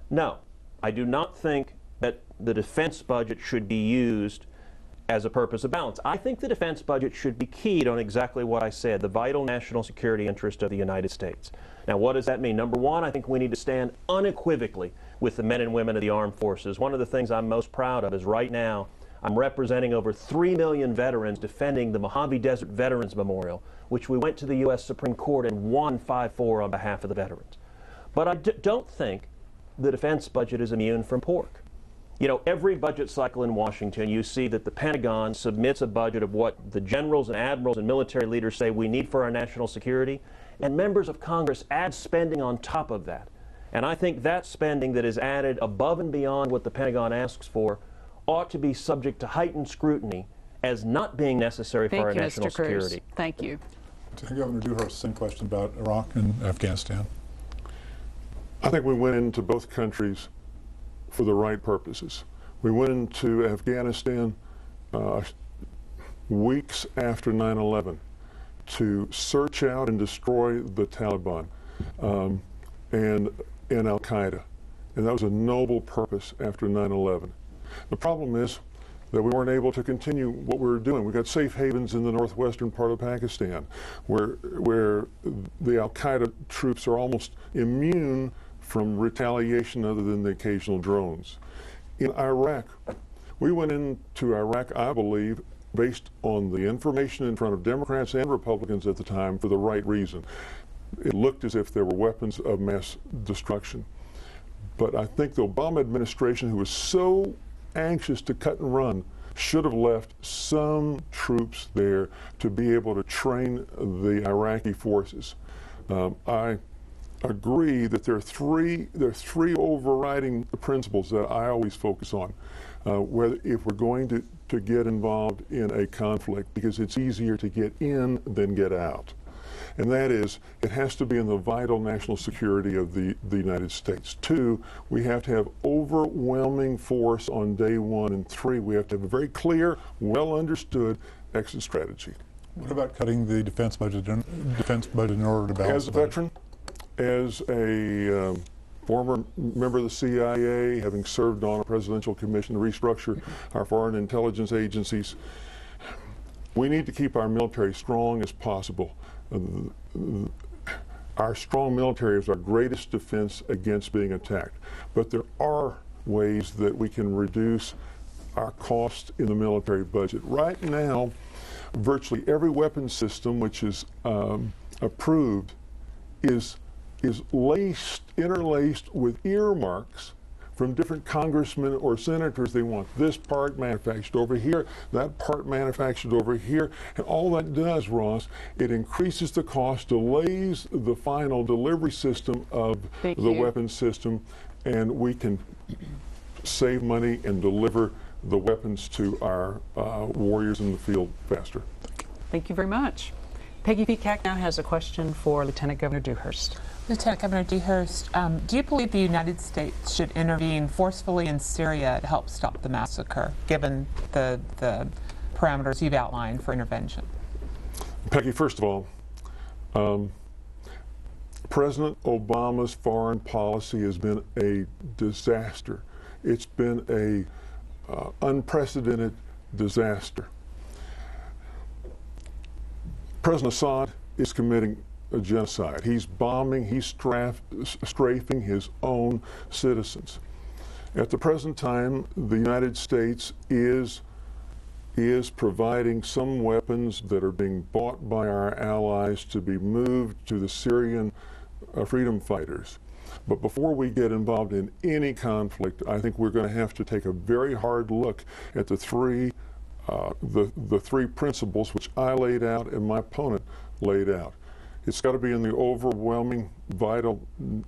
No. I do not think that the defense budget should be used as a purpose of balance. I think the defense budget should be keyed on exactly what I said, the vital national security interest of the United States. Now, what does that mean? Number one, I think we need to stand unequivocally with the men and women of the armed forces. One of the things I'm most proud of is right now I'm representing over 3 million veterans defending the Mojave Desert Veterans Memorial, which we went to the U.S. Supreme Court and won 5-4 on behalf of the veterans. But I don't think the defense budget is immune from pork. You know, every budget cycle in Washington, you see that the Pentagon submits a budget of what the generals and admirals and military leaders say we need for our national security, and members of Congress add spending on top of that. And I think that spending that is added above and beyond what the Pentagon asks for ought to be subject to heightened scrutiny as not being necessary for our national security. Thank you. Governor Dewhurst, same question about Iraq and Afghanistan. I think we went into both countries for the right purposes. We went into Afghanistan weeks after 9/11 to search out and destroy the Taliban and Al-Qaeda. And that was a noble purpose after 9/11. The problem is that we weren't able to continue what we were doing. We got safe havens in the northwestern part of Pakistan where the Al-Qaeda troops are almost immune from retaliation other than the occasional drones. In Iraq, we went into Iraq, I believe, based on the information in front of Democrats and Republicans at the time for the right reason. It looked as if there were weapons of mass destruction. But I think the Obama administration, who was so anxious to cut and run, should have left some troops there to be able to train the Iraqi forces. I agree that there are three overriding principles that I always focus on. Whether if we're going to get involved in a conflict, because it's easier to get in than get out. And that is, it has to be in the vital national security of the United States. 2, we have to have overwhelming force on day 1. And 3, we have to have a very clear, well understood exit strategy. What about cutting the defense budget in order to balance? As a veteran, as a former member of the CIA, having served on a presidential commission to restructure our foreign intelligence agencies, we need to keep our military strong as possible. Our strong military is our greatest defense against being attacked. But there are ways that we can reduce our cost in the military budget. Right now, virtually every weapon system which is approved is interlaced with earmarks from different congressmen or senators. They want this part manufactured over here, that part manufactured over here. And all that does, Ross, it increases the cost, delays the final delivery system of the weapons system, and we can save money and deliver the weapons to our warriors in the field faster. Thank you very much. Peggy Peacock now has a question for Lieutenant Governor Dewhurst. Lieutenant Governor Dewhurst, do you believe the United States should intervene forcefully in Syria to help stop the massacre, given the parameters you've outlined for intervention? Peggy, first of all, President Obama's foreign policy has been a disaster. It's been a unprecedented disaster. President Assad is committing a genocide. He's bombing, he's strafing his own citizens. At the present time, the United States is providing some weapons that are being bought by our allies to be moved to the Syrian freedom fighters. But before we get involved in any conflict, I think we're going to have to take a very hard look at the three principles which I laid out and my opponent laid out. It's got to be in the overwhelming, vital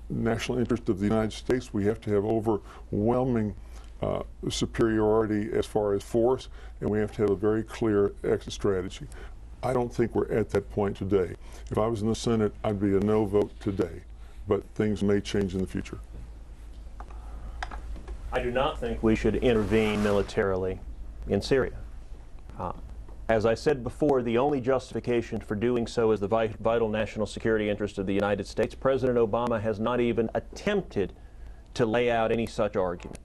national interest of the United States. We have to have overwhelming superiority as far as force, and we have to have a very clear exit strategy. I don't think we're at that point today. If I was in the Senate, I'd be a no vote today, but things may change in the future. I do not think we should intervene militarily in Syria. As I said before, the only justification for doing so is the vital national security interest of the United States. President Obama has not even attempted to lay out any such argument.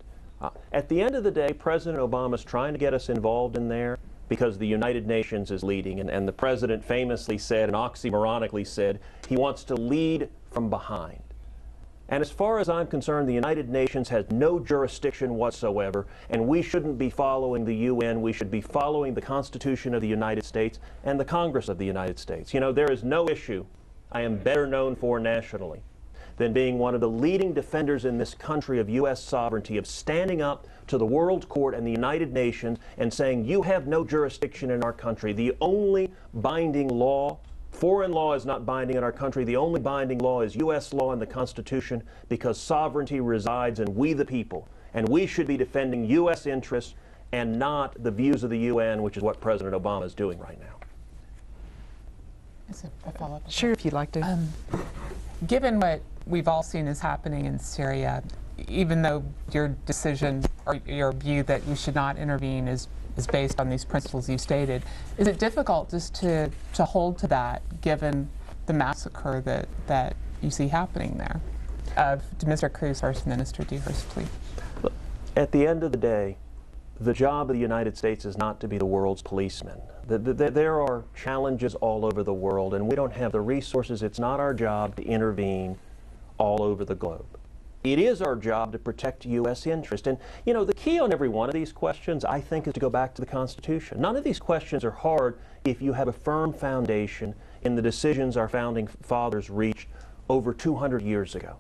At the end of the day, President Obama is trying to get us involved in there because the United Nations is leading, and the president famously said, and oxymoronically said, he wants to lead from behind. And as far as I'm concerned, the United Nations has no jurisdiction whatsoever, and we shouldn't be following the UN. We should be following the Constitution of the United States and the Congress of the United States. You know, there is no issue I am better known for nationally than being one of the leading defenders in this country of U.S. sovereignty, of standing up to the World Court and the United Nations and saying, you have no jurisdiction in our country. The only binding law, foreign law is not binding in our country. The only binding law is U.S. law and the Constitution, because sovereignty resides in we the people. And we should be defending U.S. interests and not the views of the UN, which is what President Obama is doing right now. Is it a follow-up? Sure, if you'd like to. Given what we've all seen is happening in Syria, even though your decision or your view that you should not intervene is based on these principles you stated, is it difficult just to hold to that given the massacre that you see happening there? Mr. Cruz first, Minister Dewhurst, please. Look, at the end of the day, the job of the United States is not to be the world's policeman. There are challenges all over the world, and we don't have the resources. It's not our job to intervene all over the globe. It is our job to protect U.S. interest. And, you know, the key on every one of these questions, I think, is to go back to the Constitution. None of these questions are hard if you have a firm foundation in the decisions our founding fathers reached over 200 years ago.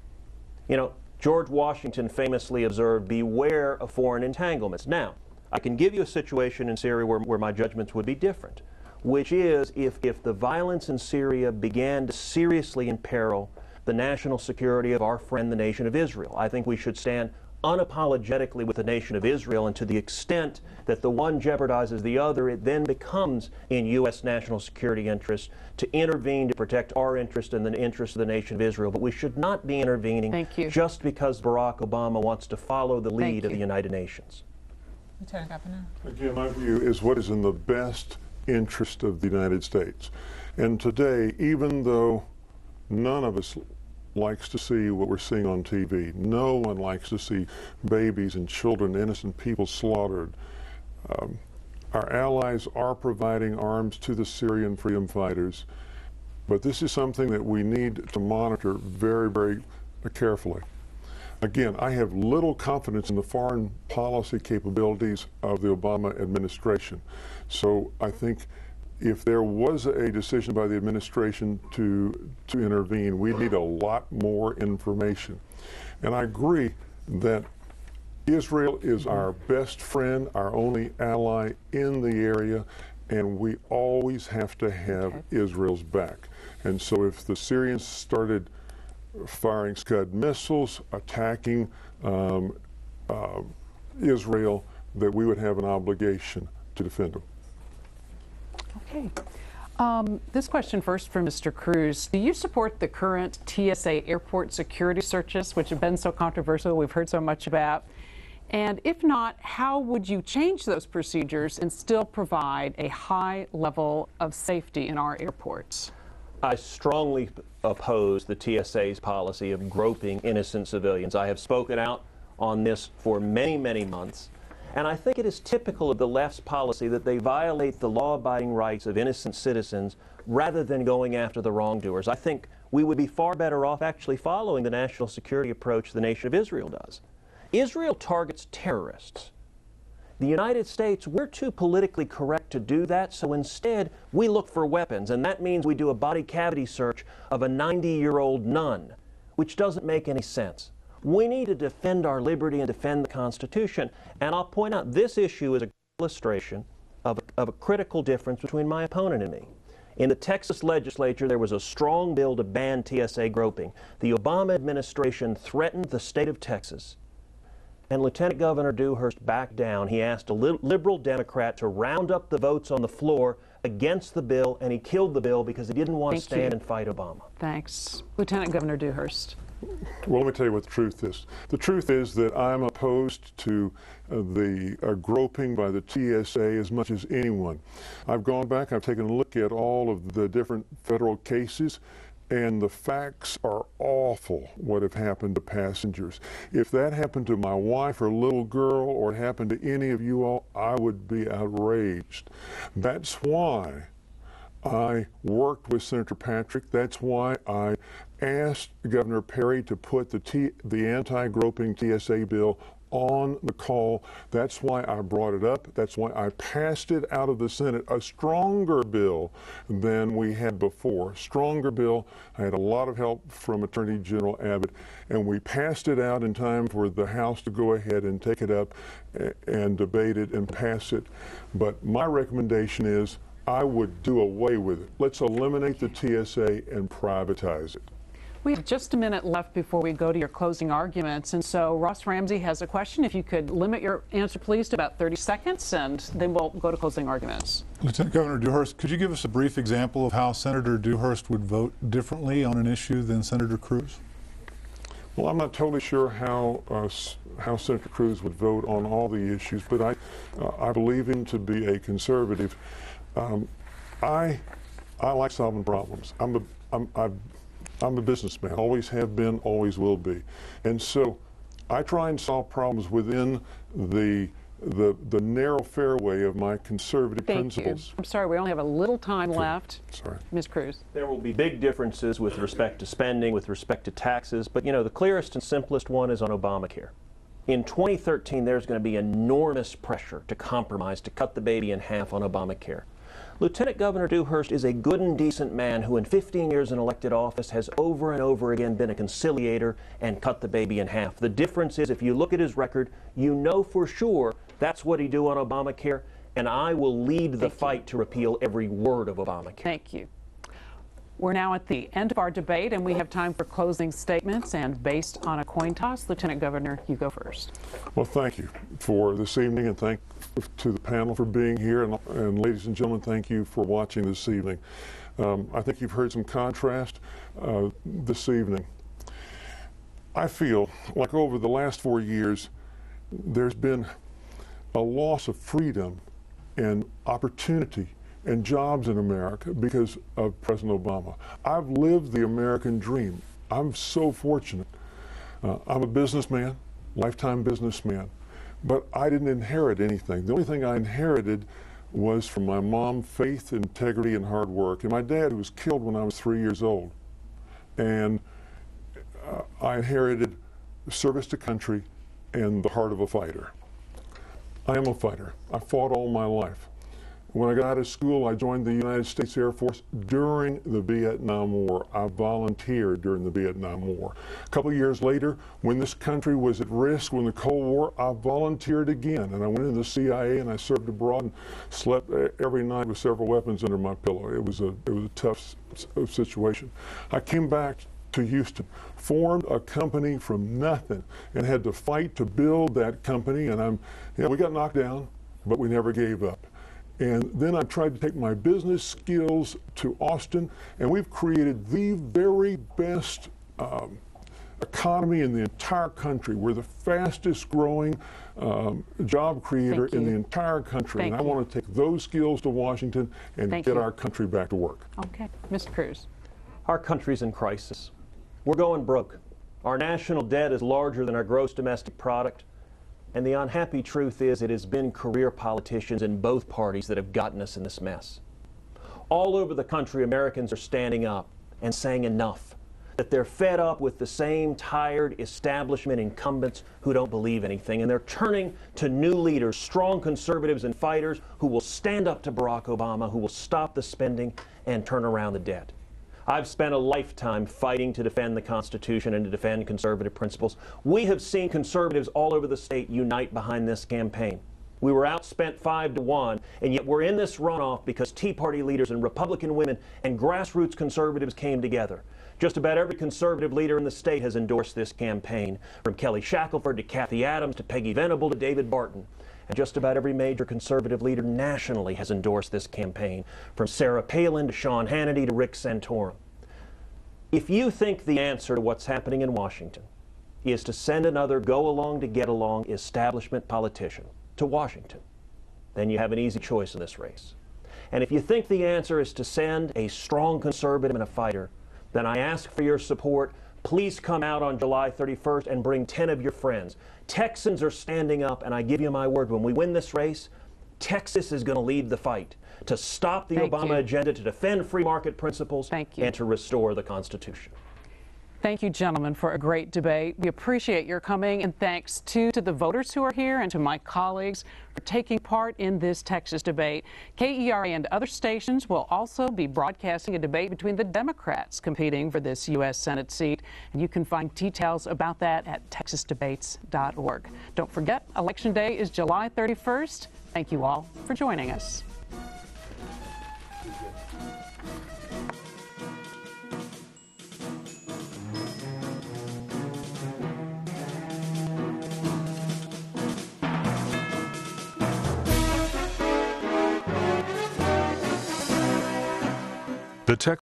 You know, George Washington famously observed, beware of foreign entanglements. Now, I can give you a situation in Syria where my judgments would be different, which is if the violence in Syria began to seriously imperil the national security of our friend, the nation of Israel. I think we should stand unapologetically with the nation of Israel, and to the extent that the one jeopardizes the other, it then becomes in U.S. national security interests to intervene to protect our interest and the interest of the nation of Israel. But we should not be intervening just because Barack Obama wants to follow the lead of the United Nations. Lieutenant Governor. Again, my view is what is in the best interest of the United States. And today, even though none of us likes to see what we're seeing on TV, no one likes to see babies and children, innocent people slaughtered. Our allies are providing arms to the Syrian freedom fighters, but this is something that we need to monitor very, very carefully. Again, I have little confidence in the foreign policy capabilities of the Obama administration. So I think if there was a decision by the administration to intervene, we need a lot more information. And I agree that Israel is our best friend, our only ally in the area, and we always have to have Israel's back. And so if the Syrians started firing Scud missiles, attacking Israel, that we would have an obligation to defend them. Okay. This question first from Mr. Cruz. Do you support the current TSA airport security searches, which have been so controversial, we've heard so much about? And if not, how would you change those procedures and still provide a high level of safety in our airports? I strongly oppose the TSA's policy of groping innocent civilians. I have spoken out on this for many, many months. And I think it is typical of the left's policy that they violate the law-abiding rights of innocent citizens rather than going after the wrongdoers. I think we would be far better off actually following the national security approach the nation of Israel does. Israel targets terrorists. The United States, we're too politically correct to do that, so instead we look for weapons, and that means we do a body cavity search of a 90-year-old nun, which doesn't make any sense. We need to defend our liberty and defend the Constitution. And I'll point out this issue is a illustration of a critical difference between my opponent and me. In the Texas legislature, there was a strong bill to ban TSA groping. The Obama administration threatened the state of Texas, and Lieutenant Governor Dewhurst backed down. He asked a liberal Democrat to round up the votes on the floor against the bill, and he killed the bill because he didn't want to stand and fight Obama. Thanks. Lieutenant Governor Dewhurst. Well, let me tell you what the truth is. The truth is that I'm opposed to the groping by the TSA as much as anyone. I've gone back, I've taken a look at all of the different federal cases, and the facts are awful what have happened to passengers. If that happened to my wife or little girl, or it happened to any of you all, I would be outraged. That's why I worked with Senator Patrick. That's why I asked Governor Perry to put the anti-groping TSA bill on the call. That's why I brought it up. That's why I passed it out of the Senate, a stronger bill than we had before. Stronger bill. I had a lot of help from Attorney General Abbott, and we passed it out in time for the House to go ahead and take it up and debate it and pass it. But my recommendation is I would do away with it. Let's eliminate the TSA and privatize it. We have just a minute left before we go to your closing arguments, and so Ross Ramsey has a question. If you could limit your answer, please, to about 30 seconds, and then we'll go to closing arguments. Lieutenant Governor Dewhurst, could you give us a brief example of how Senator Dewhurst would vote differently on an issue than Senator Cruz? Well, I'm not totally sure how Senator Cruz would vote on all the issues, but I believe him to be a conservative. I like solving problems. I'm a businessman, always have been, always will be. And so I try and solve problems within the narrow fairway of my conservative principles. I'm sorry, we only have a little time left. Sorry. Ms. Cruz. There will be big differences with respect to spending, with respect to taxes, but you know, the clearest and simplest one is on Obamacare. In 2013, there's going to be enormous pressure to compromise, to cut the baby in half on Obamacare. Lieutenant Governor Dewhurst is a good and decent man who in 15 years in elected office has over and over again been a conciliator and cut the baby in half. The difference is, if you look at his record, you know for sure that's what he'd do on Obamacare, and I will lead the fight to repeal every word of Obamacare. Thank you. We're now at the end of our debate, and we have time for closing statements, and based on a coin toss, Lieutenant Governor, you go first. Well, thank you for this evening, and thank to the panel for being here, and ladies and gentlemen, thank you for watching this evening. I think you've heard some contrast this evening. I feel like over the last 4 years, there's been a loss of freedom and opportunity and jobs in America because of President Obama. I've lived the American dream. I'm so fortunate. I'm a businessman, lifetime businessman, but I didn't inherit anything. The only thing I inherited was from my mom, faith, integrity, and hard work, and my dad, who was killed when I was 3 years old. And I inherited service to country and the heart of a fighter. I am a fighter. I fought all my life. When I got out of school, I joined the United States Air Force during the Vietnam War. I volunteered during the Vietnam War. A couple of years later, when this country was at risk, when the Cold War, I volunteered again. And I went into the CIA and I served abroad and slept every night with several weapons under my pillow. It was a tough situation. I came back to Houston, formed a company from nothing, and had to fight to build that company. And we got knocked down, but we never gave up. And then I tried to take my business skills to Austin, and we've created the very best economy in the entire country. We're the fastest growing job creator in the entire country. And I want to take those skills to Washington and get our country back to work. Okay. Mr. Cruz. Our country's in crisis. We're going broke. Our national debt is larger than our gross domestic product. And the unhappy truth is it has been career politicians in both parties that have gotten us in this mess. All over the country, Americans are standing up and saying enough, that they're fed up with the same tired establishment incumbents who don't believe anything, and they're turning to new leaders, strong conservatives and fighters who will stand up to Barack Obama, who will stop the spending and turn around the debt. I've spent a lifetime fighting to defend the Constitution and to defend conservative principles. We have seen conservatives all over the state unite behind this campaign. We were outspent 5-1, and yet we're in this runoff because Tea Party leaders and Republican women and grassroots conservatives came together. Just about every conservative leader in the state has endorsed this campaign, from Kelly Shackelford to Kathy Adams to Peggy Venable to David Barton. And just about every major conservative leader nationally has endorsed this campaign, from Sarah Palin to Sean Hannity to Rick Santorum. If you think the answer to what's happening in Washington is to send another go-along to get-along establishment politician to Washington, then you have an easy choice in this race. And if you think the answer is to send a strong conservative and a fighter, then I ask for your support. Please come out on July 31st and bring 10 of your friends. Texans are standing up, and I give you my word, when we win this race, Texas is going to lead the fight to stop the Obama agenda, to defend free market principles, and to restore the Constitution. Thank you, gentlemen, for a great debate. We appreciate your coming, and thanks to the voters who are here and to my colleagues for taking part in this Texas debate. KERA and other stations will also be broadcasting a debate between the Democrats competing for this U.S. Senate seat, and you can find details about that at texasdebates.org. Don't forget, Election Day is July 31st. Thank you all for joining us. The